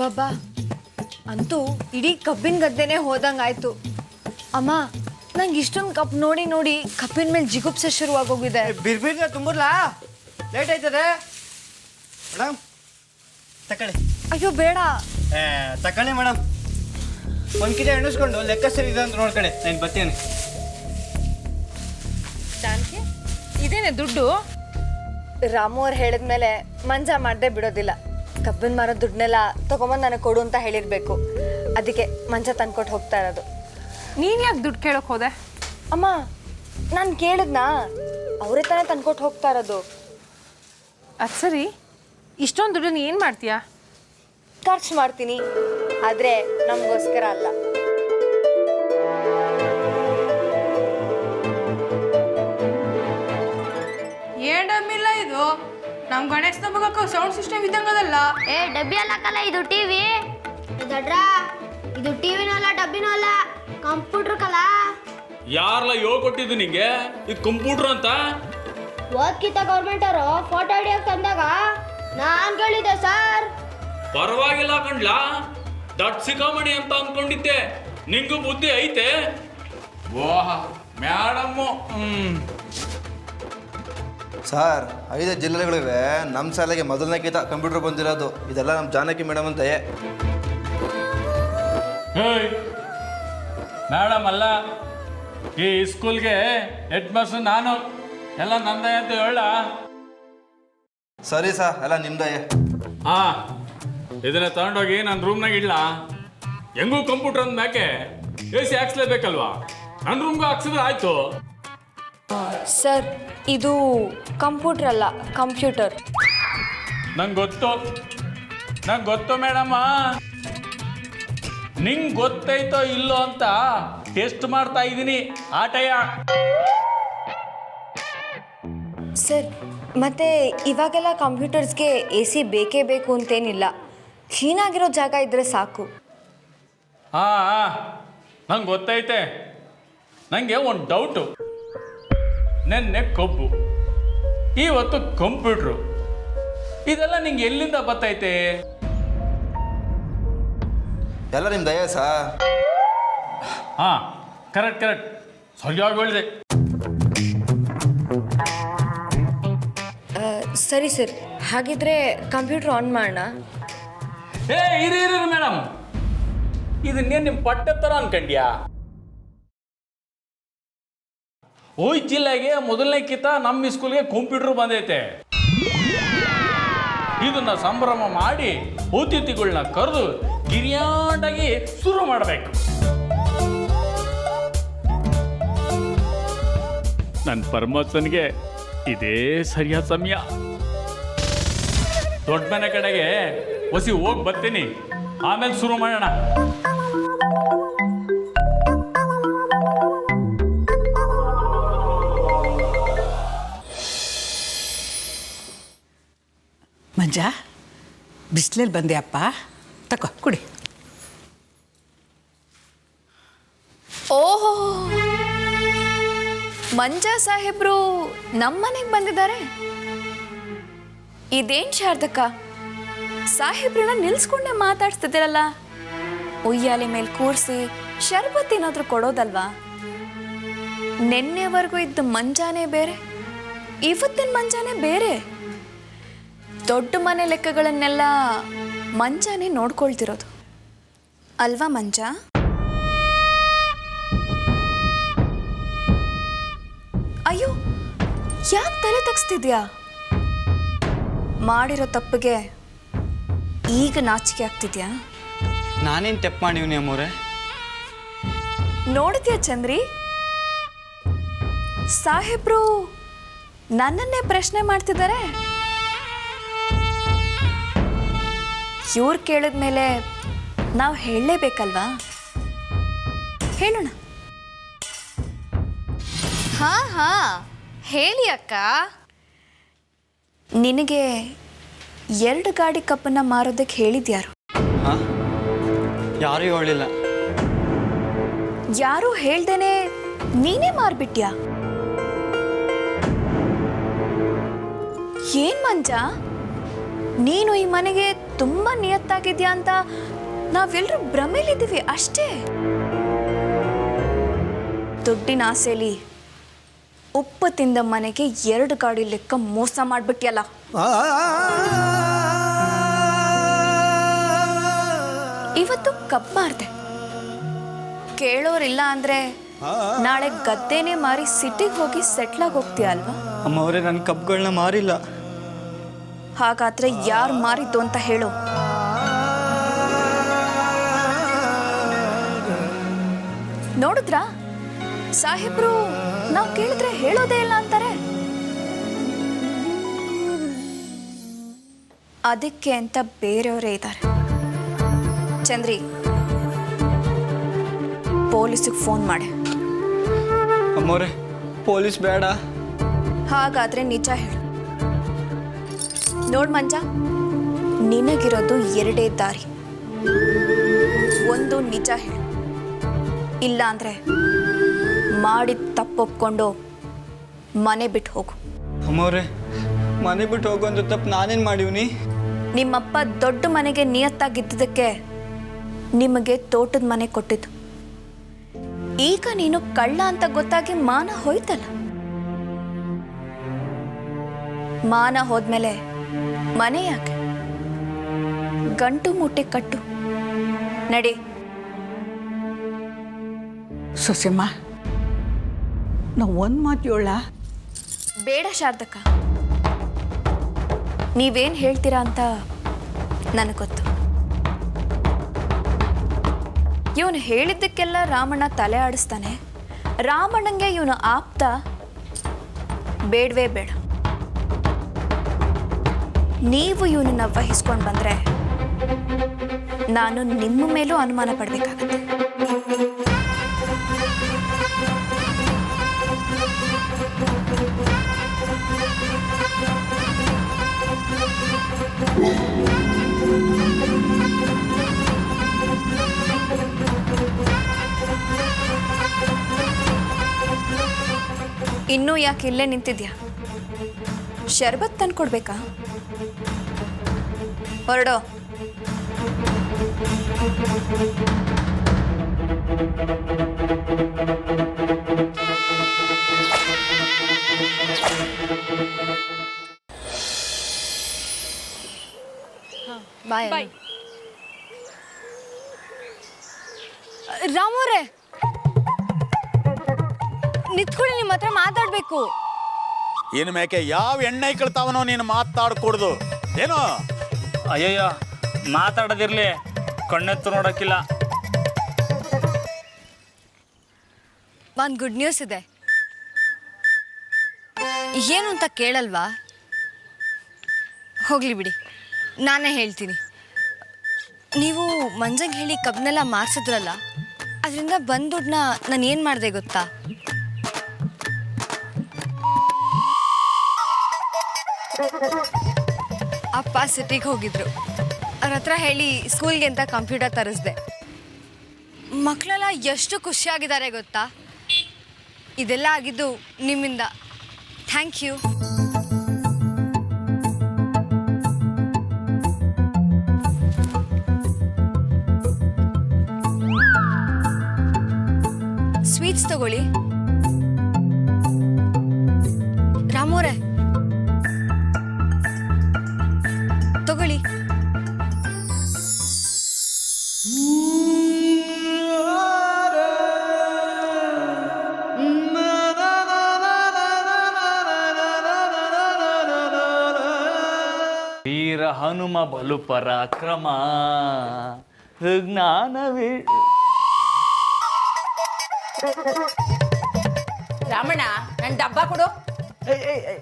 ಅಬ್ಬಬ್ಬಾ ಅಂತೂ ಇಡೀ ಕಬ್ಬಿನ ಗದ್ದೆನೇ ಹೋದಂಗಾಯ್ತು. ಅಮ್ಮ, ನಂಗೆ ಇಷ್ಟೊಂದು ಕಪ್ ನೋಡಿ ನೋಡಿ ಕಪ್ಪಿನ ಮೇಲೆ ಜಿಗುಪ್ಸೆ ಶುರುವಾಗೋಗಿದೆ. ಬಿರ್ಬಿರ್ಗೆ ತುಂಬರ್ಲಾ? ಲೇಟ್ ಆಯ್ತದೆ ಮೇಡಮ್, ತಕೊಳ್ಳಿ. ಅಯ್ಯೋ ಬೇಡ. ತಕೊಳ್ಳಿ ಮೇಡಮ್, ಒಂದು ಕಿಲೋ ಎಣಿಸ್ಕೊಂಡು ಲೆಕ್ಕ ಸರಿ ಇದೆ ಅಂತ ನೋಡ್ಕೊಳ್ಳಿ, ನಾನು ಬರ್ತೀನಿ. ಜಾನಕಿ, ಇದೇನೆ ದುಡ್ಡು? ರಾಮು ಅವ್ರು ಹೇಳಿದ್ಮೇಲೆ ಮಂಜ ಮಾಡದೆ ಬಿಡೋದಿಲ್ಲ. ಕಬ್ಬಿನ ಮರ ದುಡ್ಡನ್ನೆಲ್ಲ ತಗೊಂಬಂದು ನನಗೆ ಕೊಡು ಅಂತ ಹೇಳಿರ್ಬೇಕು. ಅದಕ್ಕೆ ಮಂಜ ತಂದ್ಕೊಟ್ಟು ಹೋಗ್ತಾ ಇರೋದು. ನೀನು ಯಾಕೆ ದುಡ್ಡು ಕೇಳೋಕೆ ಹೋದೆ? ಅಮ್ಮ, ನಾನು ಕೇಳಿದ್ನಾ, ಅವರೇ ತಾನೇ ತಂದ್ಕೊಟ್ಟು ಹೋಗ್ತಾ ಇರೋದು. ಅದು ಸರಿ, ಇಷ್ಟೊಂದು ದುಡ್ಡನ್ನು ಏನು ಮಾಡ್ತೀಯಾ? ಖರ್ಚು ಮಾಡ್ತೀನಿ, ಆದರೆ ನಮಗೋಸ್ಕರ ಅಲ್ಲ. ಏನಿಲ್ಲ ಇದು ನಮ್ಮ ಗಣೇಶ ಹಬ್ಬಕ್ಕೆ ಸೌಂಡ್ ಸಿಸ್ಟಮ್ ಇದ್ದಂಗದಲ್ಲ. ಡಬ್ಬಿ ಅಲ್ಲ ಕಲ, ಇದು ಟಿವಿ. ದಡ್ರಾ, ಇದು ಟಿವಿನೂ ಅಲ್ಲ ಡಬ್ಬಿನೂ ಅಲ್ಲ, ಕಂಪ್ಯೂಟರ್ ಕಲ. ಯಾರಲ್ಲ ಕೊಟ್ಟಿದ್ದು ನಿಂಗೆ ಇದು ಕಂಪ್ಯೂಟರ್ ಅಂತ? ಓದ್ಕಿತ ಗೌರ್ಮೆಂಟ್ ಅವರು ಫೋಟೋ ಹಿಡಿಯೋಕೆ ತಂದಾಗ ನಾನು ಹೇಳಿದೆ ಸರ್. ಪರವಾಗಿಲ್ಲ ಕಣ್ಲಾ, ದಟ್ ಸಿಕ್ಕಾಮಣಿ ಅಂತ ಅನ್ಕೊಂಡಿದ್ದೆ. ನಿಂಗೂ ಬುದ್ಧಿ ಐತೆ? ಓಹ ಮೇಡಮ್ಮು. ಸರ್, 5 ಜಿಲ್ಲೆಗಳಿವೆ. ನಮ್ಮ ಶಾಲೆಗೆ ಮೊದಲನೇಕಿಂತ ಕಂಪ್ಯೂಟರ್ ಬಂದಿರೋದು. ಇದೆಲ್ಲ ನಮ್ಮ ಜಾನಕಿ ಮೇಡಮ್ ಅಂತ. ಹೇಯ್ ಮೇಡಮ್ ಅಲ್ಲ, ಈ ಸ್ಕೂಲ್ಗೆ ಹೆಡ್ ಮಾಸ್ಟರ್ ನಾನು. ಎಲ್ಲ ನಂದೇ ಅಂತ ಹೇಳ. ಸರಿ ಸರ್, ಎಲ್ಲ ನಿಮ್ದೇ. ಇದನ್ನ ತಗೊಂಡೋಗಿ ನನ್ನ ರೂಮ್ನಾಗ ಇಡ್ಲ. ಹೆಂಗೂ ಕಂಪ್ಯೂಟರ್ ಅಂದ ಮ್ಯಾಕೆ AC ಹಾಕ್ಸ್ಲೇಬೇಕಲ್ವಾ? ನನ್ನ ರೂಮ್ಗೂ ಹಾಕ್ಸಿದ್ರೆ ಆಯ್ತು. ಸರ್, ಇದು ಕಂಪ್ಯೂಟರ್ ಅಲ್ಲ, ಕಂಪ್ಯೂಟರ್. ನಂಗೆ ಗೊತ್ತು ಮೇಡಮ್ಮ. ನಿಂಗೆ ಗೊತ್ತೈತೋ ಇಲ್ಲೋ ಅಂತ ಟೆಸ್ಟ್ ಮಾಡ್ತಾ ಇದ್ದೀನಿ. ಆಟಯ್ಯ ಸರ್, ಮತ್ತೆ ಇವಾಗೆಲ್ಲ ಕಂಪ್ಯೂಟರ್ಸ್ಗೆ AC ಬೇಕೇ ಬೇಕು ಅಂತೇನಿಲ್ಲ. ಕ್ಲೀನಾಗಿರೋ ಜಾಗ ಇದ್ದರೆ ಸಾಕು. ನಂಗೆ ಗೊತ್ತೈತೆ. ನನಗೆ ಒಂದು ಡೌಟು. ನೆನ್ನೆ ಕಬ್ಬು, ಇವತ್ತು ಕಂಪ್ಯೂಟ್ರು. ಇದೆಲ್ಲ ನಿಂಗೆ ಎಲ್ಲಿಂದ ಬರ್ತೈತೆ? ಎಲ್ಲ ನಿಮ್ಮ ದಯ ಸರ್. ಕರೆಕ್ಟ್ ಸರಿಯಾಗಿ ಹೇಳಿದೆ. ಸರಿ ಸರ್, ಹಾಗಿದ್ರೆ ಕಂಪ್ಯೂಟರ್ ಆನ್ ಮಾಡೋಣ. ಇರಿ ಮೇಡಮ್, ಇದನ್ನೇ ನಿಮ್ಮ ಪಟ್ಟೆ ಥರ ಅನ್ಕಂಡ್ಯಾ? ಓಯ್ ಜಿಲ್ಲೆಗೆ ಮೊದಲನೇಕಿಂತ ನಮ್ಮ ಸ್ಕೂಲ್ಗೆ ಕಂಪ್ಯೂಟರ್ ಬಂದೈತೆ. ಇದನ್ನ ಸಂಭ್ರಮ ಮಾಡಿ ಅತಿಥಿಗಳನ್ನ ಕರೆದು ಗಿರಿಯಾಂಡಾಗಿ ಶುರು ಮಾಡಬೇಕು. ನನ್ನ ಪರಮೋತ್ಸವನಿಗೆ ಇದೇ ಸರಿಯಾದ ಸಮಯ. ದೊಡ್ಡ ಮನೆ ಕಡೆಗೆ ಹೊಸಿ ಹೋಗಿ ಬರ್ತೀನಿ, ಆಮೇಲೆ ಶುರು ಮಾಡೋಣ. ಮಂಜ, ಬಿಸಿಲಲ್ಲಿ ಬಂದೆ ಅಪ್ಪ, ತಕೋ ಕುಡಿ. ಓಹೋ, ಮಂಜಾ ಸಾಹೇಬ್ರು ನಮ್ಮನೆಗೆ ಬಂದಿದ್ದಾರೆ. ಇದೇನು ಶಾರದಕ್ಕ, ಸಾಹೇಬ್ರನ್ನ ನಿಲ್ಸ್ಕೊಂಡೆ ಮಾತಾಡ್ಸ್ತಿದ್ದೀರಲ್ಲ. ಉಯ್ಯಾಲೆ ಮೇಲೆ ಕೂರಿಸಿ ಶರ್ಬತ್ ಏನಾದರೂ ಕೊಡೋದಲ್ವಾ? ನಿನ್ನೆವರೆಗೂ ಇದ್ದ ಮಂಜಾನೇ ಬೇರೆ, ಇವತ್ತಿನ ಮಂಜಾನೇ ಬೇರೆ. ದೊಡ್ಡ ಮನೆ ಲೆಕ್ಕಗಳನ್ನೆಲ್ಲ ಮಂಜಾನೇ ನೋಡ್ಕೊಳ್ತಿರೋದು ಅಲ್ವಾ ಮಂಜ? ಅಯ್ಯೋ, ಯಾಕೆ ತಲೆ ತಗ್ಸ್ತಿದ್ಯಾ? ಮಾಡಿರೋ ತಪ್ಪಿಗೆ ಈಗ ನಾಚಿಕೆ ಆಗ್ತಿದ್ಯಾ? ನಾನೇನು ತಪ್ಪು ಮಾಡಿವ್ನಿ ಅಮ್ಮವ್ರೆ? ನೋಡಿದ್ಯಾ ಚಂದ್ರಿ, ಸಾಹೇಬ್ರು ನನ್ನನ್ನೇ ಪ್ರಶ್ನೆ ಮಾಡ್ತಿದ್ದಾರೆ. ಇವ್ರು ಕೇಳಿದ್ಮೇಲೆ ನಾವು ಹೇಳಲೇಬೇಕಲ್ವಾ? ಹೇಳೋಣ. ಹಾ ಹೇಳಿ ಅಕ್ಕ. ನಿನಗೆ 2 ಗಾಡಿ ಕಪ್ಪನ್ನು ಮಾರೋದಕ್ಕೆ ಹೇಳಿದ್ಯಾರು? ಯಾರೂ ಹೇಳಿಲ್ಲ. ಯಾರೂ ಹೇಳ್ದೇನೆ ನೀನೇ ಮಾರ್ಬಿಟ್ಯಾ? ಏನ್ ಮಂಜ, ನೀನು ಈ ಮನೆಗೆ ತುಂಬ ನಿಯತ್ತಾಗಿದ್ಯಾ ಅಂತ ನಾವೆಲ್ಲರೂ ಭ್ರಮೇಲಿದ್ದೀವಿ ಅಷ್ಟೇ. ದುಡ್ಡಿನ ಆಸೆಲಿ ಉಪ್ಪು ತಿಂದ ಮನೆಗೆ 2 ಗಾಡಿ ಲೆಕ್ಕ ಮೋಸ ಮಾಡ್ಬಿಟ್ಯಲ್ಲ. ಇವತ್ತು ಕಬ್ಬು ಮಾರ್ದೆ. ಕೇಳೋರಿಲ್ಲ ಅಂದ್ರೆ ನಾಳೆ ಗದ್ದೆನೇ ಮಾರಿ ಸಿಟಿಗೆ ಹೋಗಿ ಸೆಟ್ಲಾಗಿ ಹೋಗ್ತೀಯ ಅಲ್ವಾ? ಅಮ್ಮ ಅವರೇ, ನನ್ನ ಕಬ್ಗಳನ್ನ ಮಾರಿಲ್ಲ. ಹಾಗಾದ್ರೆ ಯಾರು ಮಾರಿದ್ದು ಅಂತ ಹೇಳು. ನೋಡಿದ್ರಾ, ಸಾಹೇಬ್ರು ನಾವು ಕೇಳಿದ್ರೆ ಹೇಳೋದೇ ಇಲ್ಲ ಅಂತಾರೆ. ಅದಕ್ಕೆ ಅಂತ ಬೇರೆಯವರೇ ಇದ್ದಾರೆ. ಚಂದ್ರಿ, ಪೊಲೀಸಿಗೆ ಫೋನ್ ಮಾಡಿ. ಅಮ್ಮವ್ರೆ, ಪೊಲೀಸ್ ಬೇಡ. ಹಾಗಾದ್ರೆ ನಿಜ ಹೇಳು. ನೋಡ್ ಮಂಜ, ನಿನಗಿರೋದು 2 ದಾರಿ. ಒಂದು ನಿಜ ಹೇಳು, ಇಲ್ಲ ಅಂದ್ರೆ ಮಾಡಿದ ತಪ್ಪೊಪ್ಕೊಂಡು ಮನೆ ಬಿಟ್ಟು ಹೋಗು. ಅಮ್ಮವ್ರೆ, ಮನೆ ಬಿಟ್ಟು ಹೋಗೋಂಥ ತಪ್ಪು ನಾನೇನು ಮಾಡೀವ್ನಿ? ನಿಮ್ಮಪ್ಪ ದೊಡ್ಡ ಮನೆಗೆ ನಿಯತ್ತಾಗಿದ್ದಕ್ಕೆ ನಿಮಗೆ ತೋಟದ ಮನೆ ಕೊಟ್ಟಿದ್ದು. ಈಗ ನೀನು ಕಳ್ಳ ಅಂತ ಗೊತ್ತಾಗಿ ಮಾನ ಹೋಯ್ತಲ್ಲ. ಮಾನ ಹೋದ್ಮೇಲೆ ಮನೆ ಯಾಕೆ? ಗಂಟು ಮೂಟೆ ಕಟ್ಟು, ನಡಿ. ಸೊಸೆಮ್ಮ, ನಾವು ಒಂದು ಮಾತು ಹೇಳ. ಬೇಡ ಶಾರದಕ್ಕ, ನೀವೇನು ಹೇಳ್ತೀರಾ ಅಂತ ನನಗೆ ಗೊತ್ತು. ಇವನು ಹೇಳಿದ್ದಕ್ಕೆಲ್ಲ ರಾಮಣ್ಣ ತಲೆ ಆಡಿಸ್ತಾನೆ. ರಾಮಣ್ಣಂಗೆ ಇವನು ಆಪ್ತ ಬೇಡವೇ ಬೇಡ. ನೀವು ಇವನನ್ನ ವಹಿಸ್ಕೊಂಡು ಬಂದರೆ ನಾನು ನಿಮ್ಮ ಮೇಲೂ ಅನುಮಾನ ಪಡಬೇಕಾಗತ್ತೆ. ಇನ್ನೂ ಯಾಕೆ ಇಲ್ಲೇ ನಿಂತಿದ್ಯಾ? ಶರ್ಬತ್ ತಂದ್ಕೊಡ್ಬೇಕಾ? ಹೊರಡೋ. ಬಾಯ್. ರಾಮೋರೆ, ನಿಂತ್ಕೊಳ್ಳಿ, ನಿಮ್ಮ ಹತ್ರ ಮಾತಾಡ್ಬೇಕು. ಇನ್ ಮೇಕೆ ಯಾವ ಎಣ್ಣೆ ಕಳ್ತಾವನೋ ನೀನು ಮಾತಾಡ್ಕೊಡ್ದು ಏನೋ? ಅಯ್ಯಯ್ಯ, ಮಾತಾಡೋದಿರ್ಲಿ, ಕಣ್ಣೆತ್ತು ನೋಡೋಕ್ಕಿಲ್ಲ. ಒಂದು ಗುಡ್ ನ್ಯೂಸ್ ಇದೆ. ಏನು ಅಂತ ಕೇಳಲ್ವಾ? ಹೋಗ್ಲಿ ಬಿಡಿ, ನಾನೇ ಹೇಳ್ತೀನಿ. ನೀವು ಮಂಜಂಗೆ ಹೇಳಿ ಕಬ್ನೆಲ್ಲ ಮಾರ್ಸಿದ್ರಲ್ಲ, ಅದರಿಂದ ಬಂದ ದುಡ್ಡನ್ನ ನಾನು ಏನು ಮಾಡಿದೆ ಗೊತ್ತಾ? ಅಪ್ಪ ಸಿಟಿಗೆ ಹೋಗಿದ್ರು. ಅವ್ರ ಹತ್ರ ಹೇಳಿ ಸ್ಕೂಲ್ಗೆ ಅಂತ ಕಂಪ್ಯೂಟರ್ ತರಿಸ್ದೆ. ಮಕ್ಕಳೆಲ್ಲ ಎಷ್ಟು ಖುಷಿಯಾಗಿದ್ದಾರೆ ಗೊತ್ತಾ? ಇದೆಲ್ಲ ಆಗಿದ್ದು ನಿಮ್ಮಿಂದ. Thank you. ಸ್ವೀಟ್ಸ್ ತಗೊಳ್ಳಿ. ರಾಮೋರೆ, ತಗೊಳ್ಳಿ. ವೀರ ಹನುಮ ಬಲು ಪರಾಕ್ರಮ ಜ್ಞಾನವೇ. ರಾಮಣ್ಣ, ನನ್ನ ಡಬ್ಬ ಕೊಡು. ಏಯ್ ಏಯ್ ಏಯ್